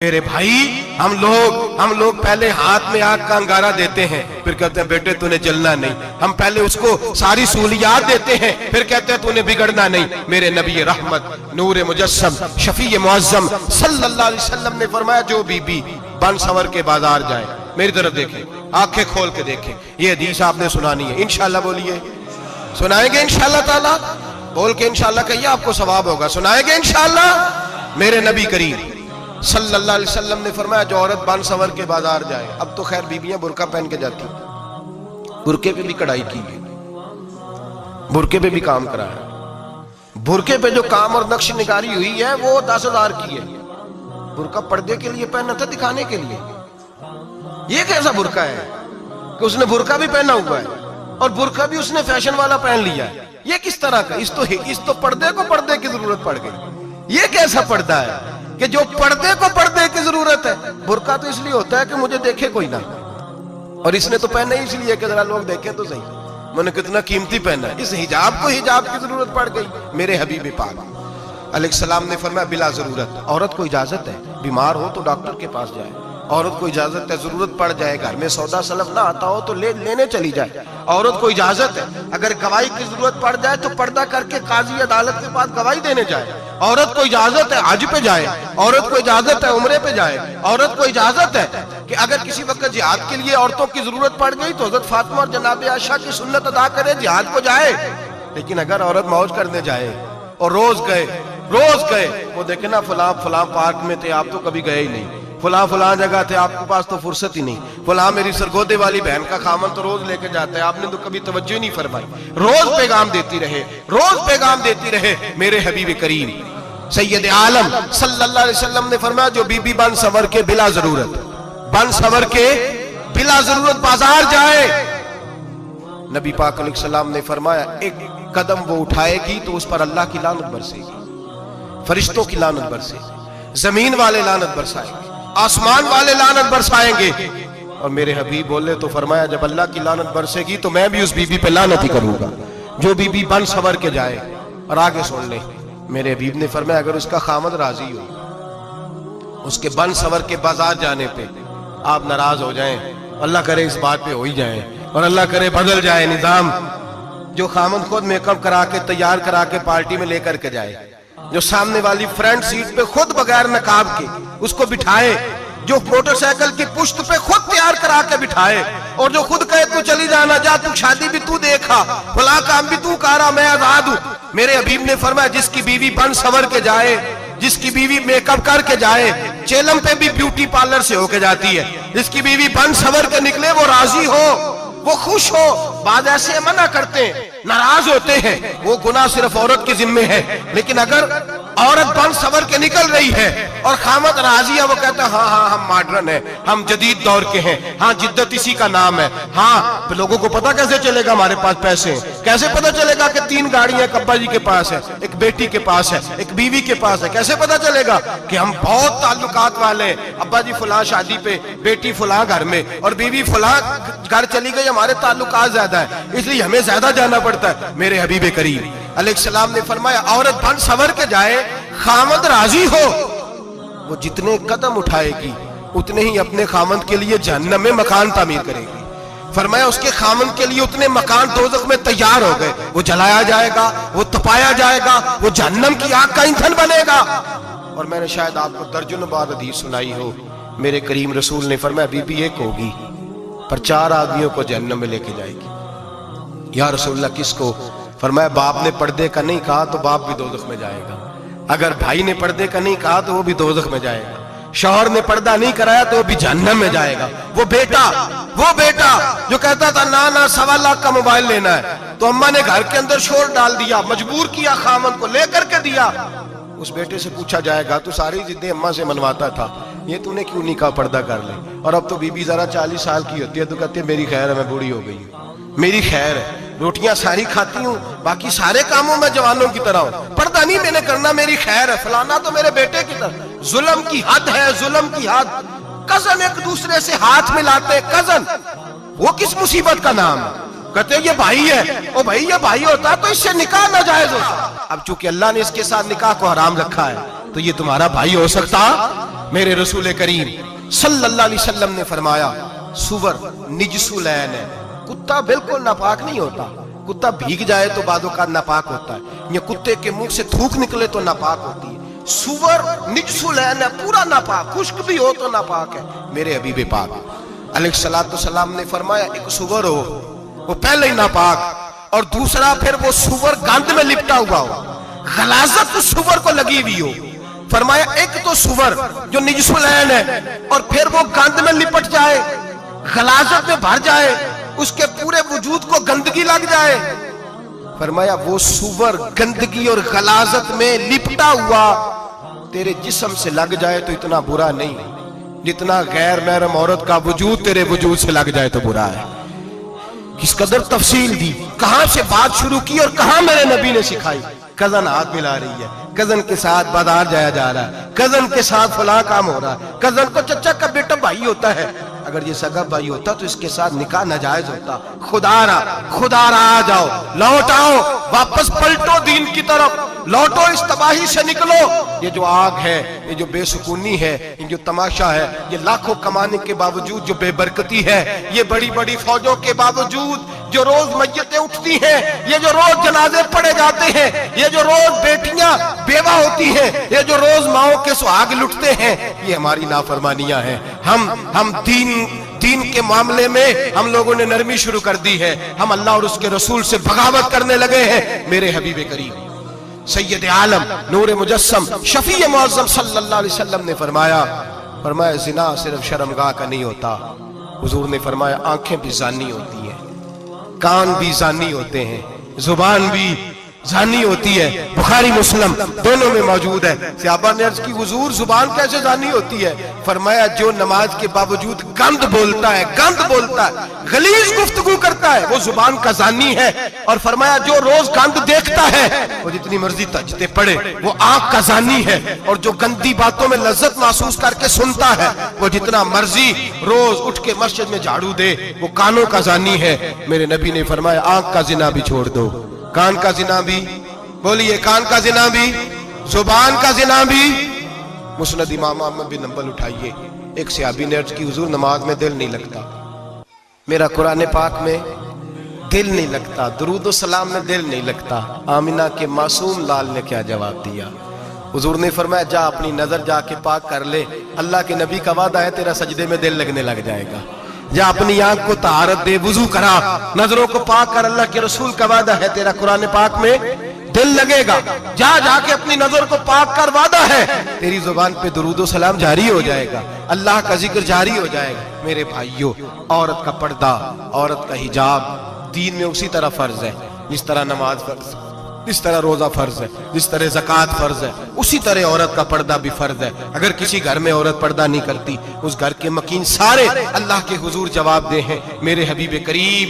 میرے بھائی ہم لوگ پہلے ہاتھ میں آگ کا انگارہ دیتے ہیں، پھر کہتے ہیں بیٹے تو نے جلنا نہیں۔ ہم پہلے اس کو ساری سہولیات دیتے ہیں، پھر کہتے ہیں تو نے بگڑنا نہیں۔ میرے نبی رحمت نور مجسم شفیع معظم صلی اللہ علیہ وسلم نے فرمایا جو بی بی بن سور کے بازار جائے، میری طرف دیکھیں، آنکھیں کھول کے دیکھیں، یہ حدیث آپ نے سنانی ہے۔ انشاءاللہ بولیے، سنائیں گے انشاءاللہ تعالیٰ؟ بول کے انشاءاللہ کہیے، آپ کو ثواب ہوگا۔ سنائیں گے انشاءاللہ؟ میرے نبی کریم صلی اللہ علیہ وسلم نے فرمایا جو عورت بن سور کے بازار جائے، اب تو خیر بیویاں برقع پہن کے جاتی، برقعے پہ بھی کڑھائی کی ہے، برقعے پہ بھی کام کرا ہے، برقعے پہ جو کام اور نقش نگاری ہوئی ہے وہ 10,000 کی ہے۔ برقع پردے کے لیے پہنا تھا، دکھانے کے لیے۔ یہ کیسا برقع ہے کہ اس نے برقع بھی پہنا ہوا ہے اور برقع بھی اس نے فیشن والا پہن لیا ہے؟ یہ کس طرح کا؟ اس تو پردے کو پردے کی ضرورت پڑ گئی۔ یہ کیسا پردہ ہے کہ جو پردے کو پردے کی ضرورت ہے؟ برقع تو اس لیے ہوتا ہے کہ مجھے دیکھے کوئی نہ، اور اس نے تو پہنا ہی اس لیے کہ ذرا لوگ دیکھیں تو صحیح میں نے کتنا قیمتی پہنا ہے۔ اس حجاب کو حجاب کی ضرورت پڑ گئی۔ میرے حبیب پاک علیہ السلام نے فرمایا بلا ضرورت، عورت کو اجازت ہے بیمار ہو تو ڈاکٹر کے پاس جائے، عورت کو اجازت ہے ضرورت پڑ جائے گھر میں سودا سلف نہ آتا ہو تو لینے چلی جائے، عورت کو اجازت ہے اگر گواہی کی ضرورت پڑ جائے تو پردہ کر کے قاضی عدالت کے پاس گواہی دینے جائے، عورت کو اجازت ہے حج پہ جائے، عورت کو اجازت ہے عمرے پہ جائے، عورت کو اجازت ہے کہ اگر کسی وقت جہاد کے لیے عورتوں کی ضرورت پڑ گئی تو حضرت فاطمہ اور جناب عائشہ کی سنت ادا کرے، جہاد کو جائے۔ لیکن اگر عورت موج کرنے جائے اور روز گئے وہ دیکھیں نا فلاں پارک میں تھے آپ تو کبھی گئے ہی نہیں، فلاں جگہ تھے آپ کے پاس تو فرصت ہی نہیں، فلاں میری سرگودے والی بہن کا خامن تو روز لے کے جاتا ہے آپ نے تو کبھی توجہ نہیں فرمائی۔ روز پیغام دیتی رہے میرے حبیب کریم سید عالم صلی اللہ علیہ وسلم نے فرمایا جو بی بی بن سور کے بلا ضرورت بازار جائے، نبی پاک علیہ السلام نے فرمایا ایک قدم وہ اٹھائے گی تو اس پر اللہ کی لعنت برسے گی، فرشتوں کی لعنت برسے گی، زمین والے لعنت برسائیں گے، آسمان والے لعنت برسائیں گے۔ اور میرے حبیب بولے تو فرمایا جب اللہ کی لعنت برسے گی تو میں بھی اس بی بی پہ لعنت ہی کروں گا جو بی بی بن سور کے جائے۔ اور آگے سن لیں، میرے حبیب نے فرمایا اگر اس کا خامد راضی ہو اس کے بن سور کے بازار جانے پہ، آپ ناراض ہو جائیں، اللہ کرے اس بات پہ ہو ہی جائیں اور اللہ کرے بدل جائے نظام، جو خامد خود میک اپ کرا کے تیار کرا کے پارٹی میں لے کر کے جائے، جو سامنے والی فرنٹ سیٹ پہ خود بغیر نقاب کے اس کو بٹھائے، جو موٹر سائیکل کی پشت پہ خود تیار کرا کے بٹھائے اور جو خود کہے تو چلی جانا جا، تو شادی بھی تو دیکھا، فلاں کام بھی تو کرا، میں آزاد ہوں۔ میرے حبیب نے فرمایا جس کی بیوی بن سور کے جائے، جس کی بیوی میک اپ کر کے جائے، چیلم پہ بھی بیوٹی پارلر سے ہو کے جاتی ہے، جس کی بیوی بن سور کے نکلے وہ راضی ہو، وہ خوش ہو۔ بعض ایسے منع کرتے ہیں، ناراض ہوتے ہیں، وہ گناہ صرف عورت کے ذمے ہے، لیکن اگر عورت بن سور کے نکل رہی ہے اور خامد راضی ہے، وہ کہتا ہے ہاں ہم ماڈرن ہیں، ہم جدید دور کے ہیں، ہاں جدت اسی کا نام ہے، ہاں لوگوں کو پتہ کیسے چلے گا ہمارے پاس پیسے ہیں، کیسے پتہ چلے گا کہ 3 گاڑیاں ایک ابا جی کے پاس ہے، ایک بیٹی کے پاس ہے، ایک بیوی کے پاس ہے، کیسے پتہ چلے گا کہ ہم بہت تعلقات والے ہیں، ابا جی فلاں شادی پہ، بیٹی فلاں گھر میں اور بیوی فلاں گھر چلی گئی، ہمارے تعلقات زیادہ ہیں اس لیے ہمیں زیادہ جانا پڑتا ہے۔ میرے حبیب کریم علیہ السلام نے فرمایا عورت بن سور کے جائے، خامد راضی ہو، وہ جتنے قدم اٹھائے گی اتنے ہی اپنے خامد کے لیے جہنم میں مکان تعمیر کرے گی۔ فرمایا اس کے خامد کے لیے اتنے مکان دوزخ میں تیار ہو گئے، وہ جلایا جائے گا، وہ تپایا جائے گا، وہ جہنم کی آگ کا ایندھن بنے گا۔ اور میں نے شاید آپ کو درجنوں بار حدیث سنائی ہو، میرے کریم رسول نے فرمایا بی بی ایک ہوگی پر 4 آدمیوں کو جہنم میں لے کے جائے گی۔ یا رسول اللہ کس کو؟ فرمایا باپ نے پردے کا نہیں کہا تو باپ بھی دوزخ میں جائے گا، اگر بھائی نے پردے کا نہیں کہا تو وہ بھی دوزخ میں جائے گا، شوہر نے پردہ نہیں کرایا تو وہ بھی جہنم میں جائے گا۔ وہ بیٹا جو کہتا تھا نا 1.25 لاکھ کا موبائل لینا ہے تو اماں نے گھر کے اندر شور ڈال دیا، مجبور کیا خامن کو لے کر کے دیا، اس بیٹے سے پوچھا جائے گا تو ساری ضدیں اماں سے منواتا تھا، یہ تو نے کیوں نہیں کہا پردہ کر لے؟ اور اب تو بی بی ذرا 40 سال کی ہوتی ہے تو کہتی ہے میری خیر ہے میں بوڑھی ہو گئی ہوں، میری خیر ہے، روٹیاں ساری کھاتی ہوں، باقی سارے کاموں میں جوانوں کی طرح ہوں، پردہ نہیں میں نے کرنا، میری خیر ہے، فلانا تو میرے بیٹے کی طرح۔ ظلم کی حد ہے، ظلم کی حد۔ کزن ایک دوسرے سے ہاتھ ملاتے، کزن، وہ کس مصیبت کا نام ہے؟ کہتے ہیں یہ بھائی ہے، او بھائی یہ بھائی ہوتا تو اس سے نکاح ناجائز ہوتا، اب چونکہ اللہ نے اس کے ساتھ نکاح کو حرام رکھا ہے تو یہ تمہارا بھائی ہو سکتا میرے رسول کریم صلی اللہ علیہ وسلم نے فرمایا سور نجسولین ہے، کتا بالکل ناپاک نہیں ہوتا، کتا بھیگ جائے تو بعد اوقات ناپاک ہوتا ہے، یا کتے کے منہ سے تھوک نکلے تو ناپاک ہوتی ہے، سور نجسولین ہے، پورا ناپاک، خشک بھی ہو تو ناپاک ہے۔ میرے حبیب پاک علیہ السلام نے فرمایا ایک سور ہو وہ پہلے ہی ناپاک، اور دوسرا پھر وہ سور گند میں لپٹا ہوا ہو، غلاظت اس سور کو لگی ہوئی ہو۔ فرمایا ایک تو سور جو نجسولین ہے اور پھر وہ گند میں لپٹ جائے، غلاظت میں بھر جائے، اس کے پورے وجود کو گندگی لگ جائے۔ فرمایا وہ سور گندگی اور غلاظت میں لپٹا ہوا تیرے جسم سے لگ جائے تو اتنا برا نہیں جتنا غیر محرم عورت کا وجود تیرے وجود سے لگ جائے تو برا ہے۔ کس قدر تفصیل دی، کہاں سے بات شروع کی اور کہاں میرے نبی نے سکھائی۔ کزن ہاتھ ملا رہی ہے، کزن کے ساتھ بازار جایا جا رہا ہے، کزن کے ساتھ فلاں کام ہو رہا ہے، کزن کو چچا کا بیٹا بھائی ہوتا ہے، اگر یہ سگا بھائی ہوتا تو اس کے ساتھ نکاح ناجائز ہوتا۔ خدا را آ جاؤ، لوٹ آؤ، واپس پلٹو دین کی طرف، لوٹو اس تباہی سے نکلو۔ یہ جو آگ ہے، یہ جو بے سکونی ہے، یہ جو تماشا ہے، یہ لاکھوں کمانے کے باوجود جو بے برکتی ہے، یہ بڑی بڑی فوجوں کے باوجود جو روز میتیں اٹھتی ہیں، یہ جو روز جنازے پڑے جاتے ہیں، یہ جو روز بیٹیاں بیوہ ہوتی ہیں، یہ جو روز ماؤں کے سہاگ لٹتے ہیں، یہ ہماری نافرمانیاں ہیں۔ ہم دین کے معاملے میں ہم لوگوں نے نرمی شروع کر دی ہے، ہم اللہ اور اس کے رسول سے بغاوت کرنے لگے ہیں۔ میرے حبیب کریم سید عالم نور مجسم شفیع معظم صلی اللہ علیہ وسلم نے فرمایا زنا صرف شرمگاہ کا نہیں ہوتا، حضور نے فرمایا آنکھیں بھی زانی ہوتی ہیں، کان بھی زانی ہوتے ہیں، زبان بھی زانی ہوتی ہے۔ بخاری مسلم دونوں میں موجود ہے۔ صحابہ نے عرض کی حضور زبان کیسے زانی ہوتی ہے؟ فرمایا جو نماز کے باوجود گند بولتا ہے، غلیظ گفتگو کرتا ہے، وہ زبان کا زانی ہے۔ اور فرمایا جو روز گند دیکھتا ہے، وہ جتنی مرضی تہجدیں پڑھے، وہ آنکھ کا زانی ہے۔ اور جو گندی باتوں میں لذت محسوس کر کے سنتا ہے، وہ جتنا مرضی روز اٹھ کے مسجد میں جھاڑو دے، وہ کانوں کا زانی ہے۔ میرے نبی نے فرمایا آنکھ کا زنا بھی چھوڑ دو، کان کا زنا بھی، بولیے کان کا زنا بھی، زبان کا زنا بھی۔ مسند امام احمد بن حنبل اٹھائیے، ایک صحابی نے عرض کی حضور نماز میں دل نہیں لگتا، میرا قرآن پاک میں دل نہیں لگتا، درود و سلام میں دل نہیں لگتا۔ آمینہ کے معصوم لال نے کیا جواب دیا؟ حضور نے فرمایا جا اپنی نظر جا کے پاک کر لے، اللہ کے نبی کا وعدہ ہے تیرا سجدے میں دل لگنے لگ جائے گا۔ جا اپنی آنکھ کو طہارت دے، وضو کرا، نظروں کو پاک کر، اللہ کے رسول کا وعدہ ہے تیرا قرآن پاک میں دل لگے گا۔ جا کے اپنی نظر کو پاک کر، وعدہ ہے تیری زبان پہ درود و سلام جاری ہو جائے گا، اللہ کا ذکر جاری ہو جائے گا۔ میرے بھائیوں، عورت کا پردہ، عورت کا حجاب دین میں اسی طرح فرض ہے جس طرح نماز فرض ہے، جس طرح روزہ فرض ہے، جس طرح زکوٰۃ فرض ہے، اسی طرح عورت کا پردہ بھی فرض ہے۔ اگر کسی گھر میں عورت پردہ نہیں کرتی، اس گھر کے مکین سارے اللہ کے حضور جواب دے ہیں۔ میرے حبیب کریم